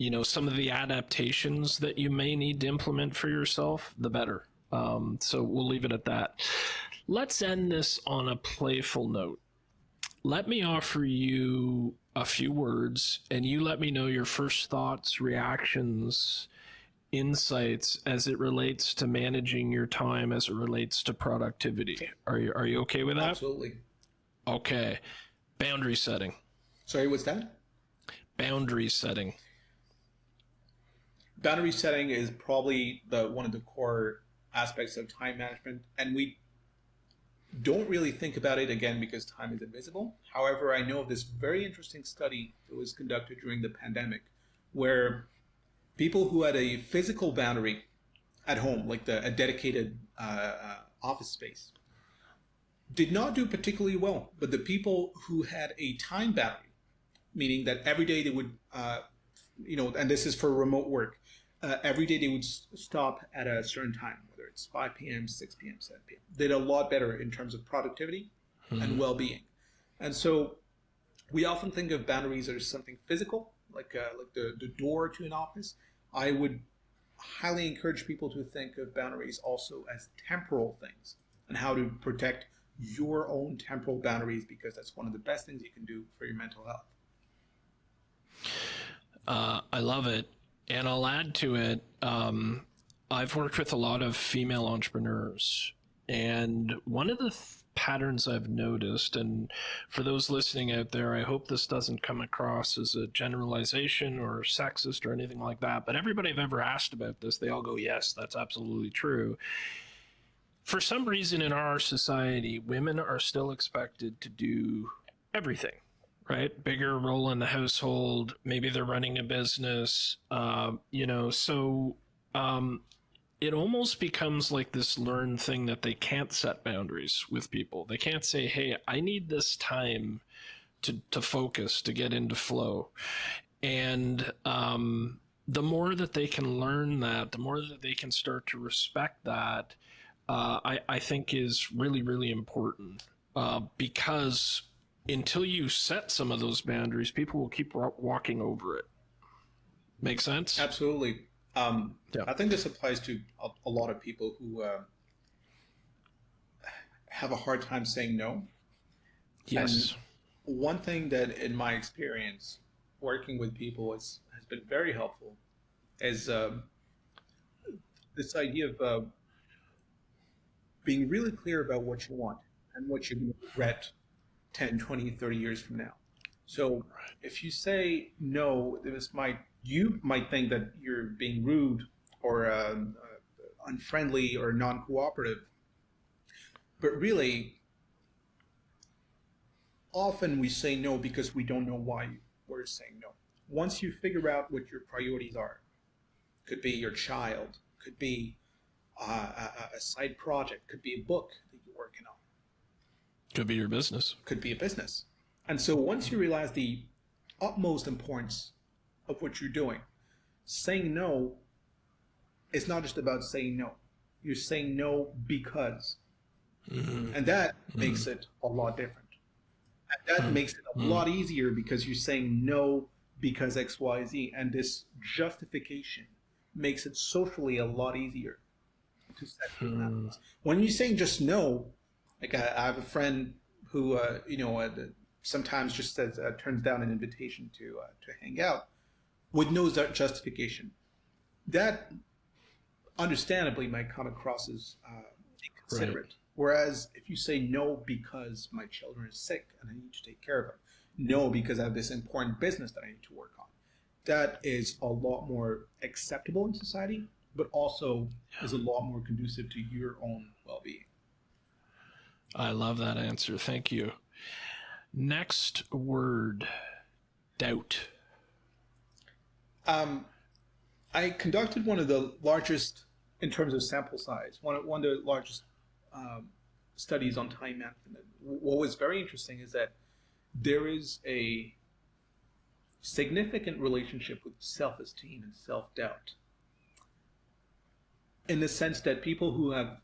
of the adaptations that you may need to implement for yourself, the better. So we'll leave it at that. Let's end this on a playful note. Let me offer you a few words, and you let me know your first thoughts, reactions, insights as it relates to managing your time, as it relates to productivity. Are you okay with that? Absolutely. Okay. Boundary setting. Sorry, what's that? Boundary setting. Boundary setting is probably the one of the core aspects of time management, and we don't really think about it again because time is invisible. However, I know of this very interesting study that was conducted during the pandemic where people who had a physical boundary at home, like a dedicated office space, did not do particularly well. But the people who had a time boundary, meaning that every day they would, and this is for remote work, every day they would stop at a certain time, whether it's 5 p.m., 6 p.m., 7 p.m. They did a lot better in terms of productivity and well-being. And so we often think of boundaries as something physical, like the door to an office. I would highly encourage people to think of boundaries also as temporal things and how to protect your own temporal boundaries, because that's one of the best things you can do for your mental health. I love it. And I'll add to it. I've worked with a lot of female entrepreneurs, and one of the patterns I've noticed, and for those listening out there, I hope this doesn't come across as a generalization or sexist or anything like that, but everybody I've ever asked about this, they all go, yes, that's absolutely true. For some reason in our society, women are still expected to do everything, right? Bigger role in the household. Maybe they're running a business, so it almost becomes like this learned thing that they can't set boundaries with people. They can't say, hey, I need this time to focus, to get into flow. And the more that they can learn that, the more that they can start to respect that, I think is really, really important, because until you set some of those boundaries, people will keep walking over it. Make sense? Absolutely. Yeah. I think this applies to a lot of people who have a hard time saying no. Yes. And one thing that, in my experience, working with people has been very helpful is this idea of being really clear about what you want and what you're going to regret 10, 20, 30 years from now. So if you say no, you might think that you're being rude or unfriendly or non-cooperative. But really, often we say no because we don't know why we're saying no. Once you figure out what your priorities are, could be your child, could be a side project, could be a book that you're working on, Could be your business. could be a business. And so once you realize the utmost importance of what you're doing, saying no is not just about saying no. You're saying no because. And that makes it a lot different. And that makes it a lot easier because you're saying no because X, Y, Z. And this justification makes it socially a lot easier to set boundaries. When you're saying just no, like I have a friend who, sometimes just says, turns down an invitation to hang out with no justification. That understandably might come across as inconsiderate. Right. Whereas if you say no because my children are sick and I need to take care of them, no because I have this important business that I need to work on, that is a lot more acceptable in society, but also is a lot more conducive to your own well-being. I love that answer. Thank you. Next word, doubt. I conducted one of the largest, in terms of sample size, one of the largest studies on time management. What was very interesting is that there is a significant relationship with self-esteem and self-doubt, in the sense that people who have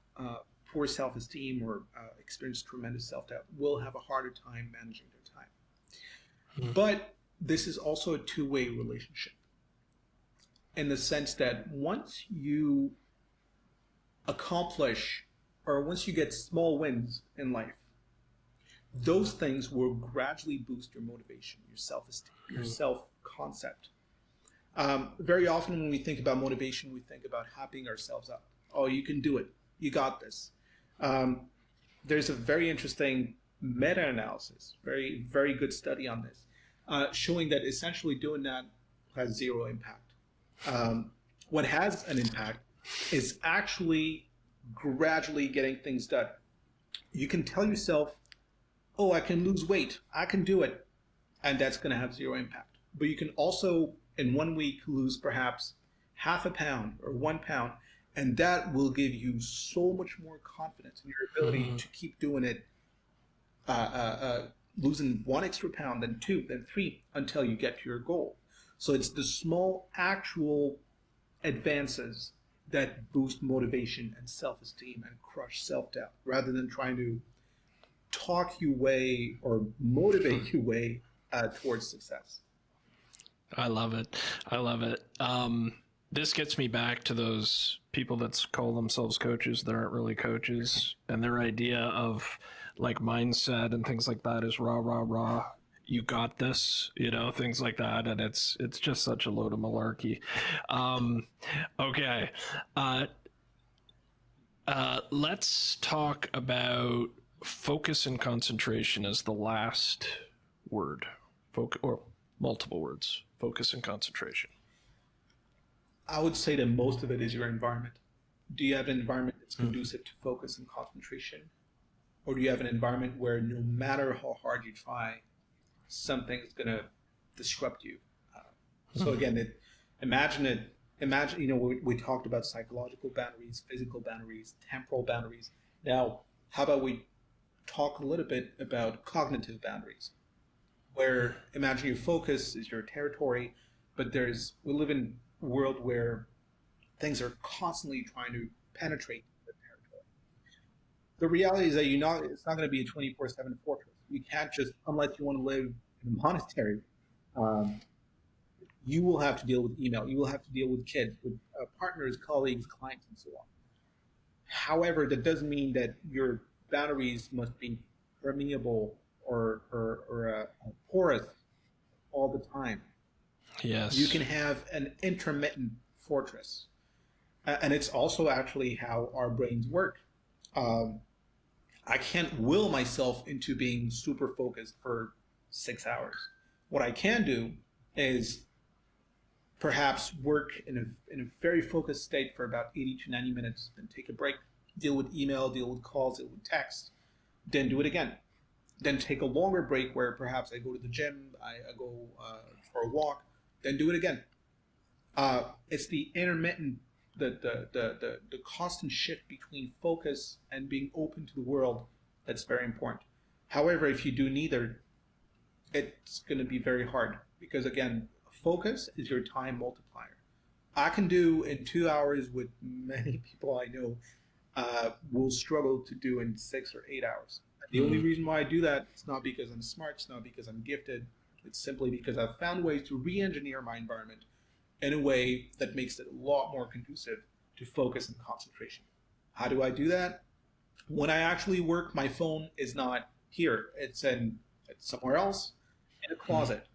poor self-esteem or experience tremendous self-doubt will have a harder time managing their time. But this is also a two-way relationship, in the sense that once you accomplish, or once you get small wins in life, those things will gradually boost your motivation, your self-esteem, your self-concept. Very often when we think about motivation, we think about hyping ourselves up. Oh, you can do it. You got this. Um, there's a very interesting meta-analysis, very, very good study on this, showing that essentially doing that has zero impact. What has an impact is actually gradually getting things done. You can tell yourself, oh, I can lose weight, I can do it, and that's going to have zero impact. But you can also, in 1 week, lose perhaps half a pound or 1 pound, and that will give you so much more confidence in your ability to keep doing it, uh, uh, uh, losing 1 extra pound, then 2, then 3, until you get to your goal. So it's the small actual advances that boost motivation and self-esteem and crush self-doubt, rather than trying to talk you way or motivate you way towards success. I love it. I love it. This gets me back to those people that call themselves coaches that aren't really coaches, and their idea of like mindset and things like that is rah, rah, rah. You got this, things like that. And it's just such a load of malarkey. Okay. Let's talk about focus and concentration as the last word, or multiple words, focus and concentration. I would say that most of it is your environment. Do you have an environment that's conducive to focus and concentration? Or do you have an environment where no matter how hard you try, something's going to disrupt you? So again, imagine, we talked about psychological boundaries, physical boundaries, temporal boundaries. Now, how about we talk a little bit about cognitive boundaries, where imagine your focus is your territory, but we live in a world where things are constantly trying to penetrate the territory. The reality is that it's not going to be a 24/7 fortress. You can't just, unless you want to live in a monastery, you will have to deal with email. You will have to deal with kids, with partners, colleagues, clients, and so on. However, that doesn't mean that your boundaries must be permeable or porous all the time. Yes. You can have an intermittent fortress. And it's also actually how our brains work. I can't will myself into being super focused for 6 hours. What I can do is perhaps work in a very focused state for about 80 to 90 minutes, then take a break, deal with email, deal with calls, deal with text, then do it again. Then take a longer break where perhaps I go to the gym, I go for a walk, then do it again. It's the intermittent, the constant shift between focus and being open to the world that's very important. However, if you do neither, it's going to be very hard, because again, focus is your time multiplier. I can do in 2 hours what many people I know will struggle to do in 6 or 8 hours. The only reason why I do that, it's not because I'm smart, it's not because I'm gifted, it's simply because I've found ways to re-engineer my environment in a way that makes it a lot more conducive to focus and concentration. How do I do that? When I actually work, my phone is not here. It's somewhere else in a closet.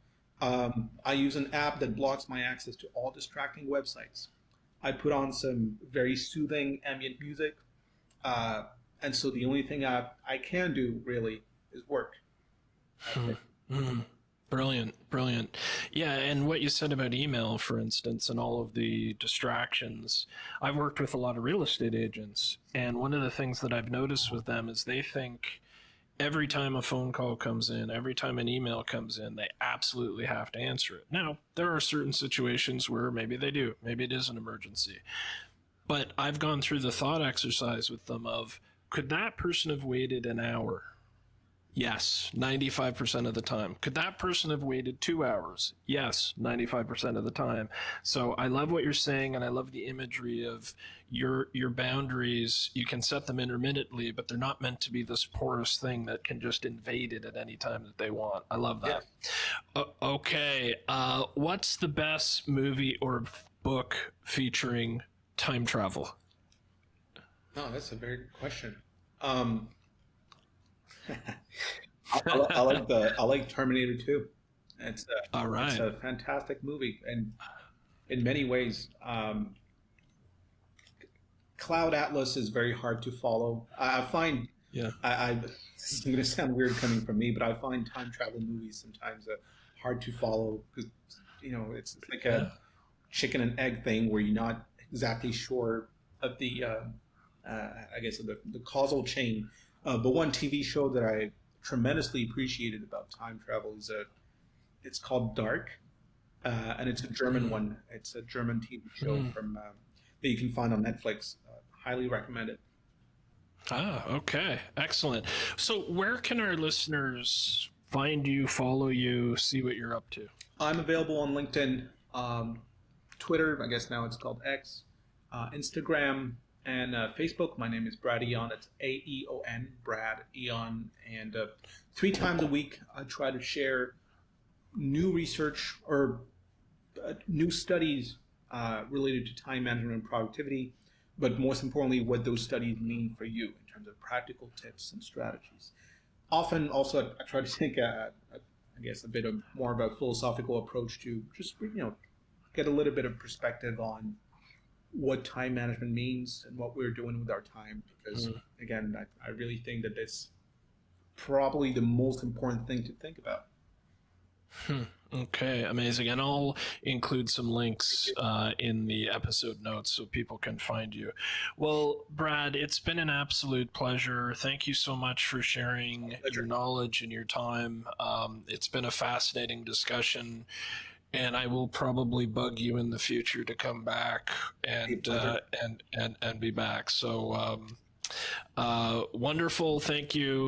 I use an app that blocks my access to all distracting websites. I put on some very soothing ambient music. And so the only thing I can do really is work. Brilliant. Yeah, and what you said about email, for instance, and all of the distractions, I've worked with a lot of real estate agents, and one of the things that I've noticed with them is they think every time a phone call comes in, every time an email comes in, they absolutely have to answer it. Now, there are certain situations where maybe they do, maybe it is an emergency, but I've gone through the thought exercise with them of, could that person have waited an hour? Yes, 95% of the time. Could that person have waited 2 hours? Yes, 95% of the time. So I love what you're saying, and I love the imagery of your boundaries. You can set them intermittently, but they're not meant to be this porous thing that can just invade it at any time that they want. I love that. Yeah. Okay, what's the best movie or book featuring time travel? Oh, that's a very good question. Um, I like Terminator 2. All It's right. a fantastic movie, and in many ways, Cloud Atlas is very hard to follow. I find Yeah. I this is going to sound weird coming from me, but I find time travel movies sometimes hard to follow because it's like Yeah. a chicken and egg thing where you're not exactly sure of the I guess of the causal chain. But one TV show that I tremendously appreciated about time travel is it's called Dark, and it's a German Mm, one. It's a German TV show mm. from that you can find on Netflix. Highly recommend it. Ah, okay. Excellent. So, where can our listeners find you, follow you, see what you're up to? I'm available on LinkedIn, Twitter. I guess now it's called X, Instagram, and Facebook. My name is Brad Aeon. It's Aeon, Brad Aeon, and 3 times a week I try to share new research or new studies related to time management and productivity, but most importantly, what those studies mean for you in terms of practical tips and strategies. Often, also, I try to take I guess, a bit of more of a philosophical approach to just get a little bit of perspective on what time management means and what we're doing with our time. Because Mm. again, I really think that it's probably the most important thing to think about. Hmm. Okay, amazing. And I'll include some links in the episode notes so people can find you. Well, Brad, it's been an absolute pleasure. Thank you so much for sharing your Pleasure. knowledge and your time. It's been a fascinating discussion, and I will probably bug you in the future to come back A pleasure. and be back. So wonderful. Thank you.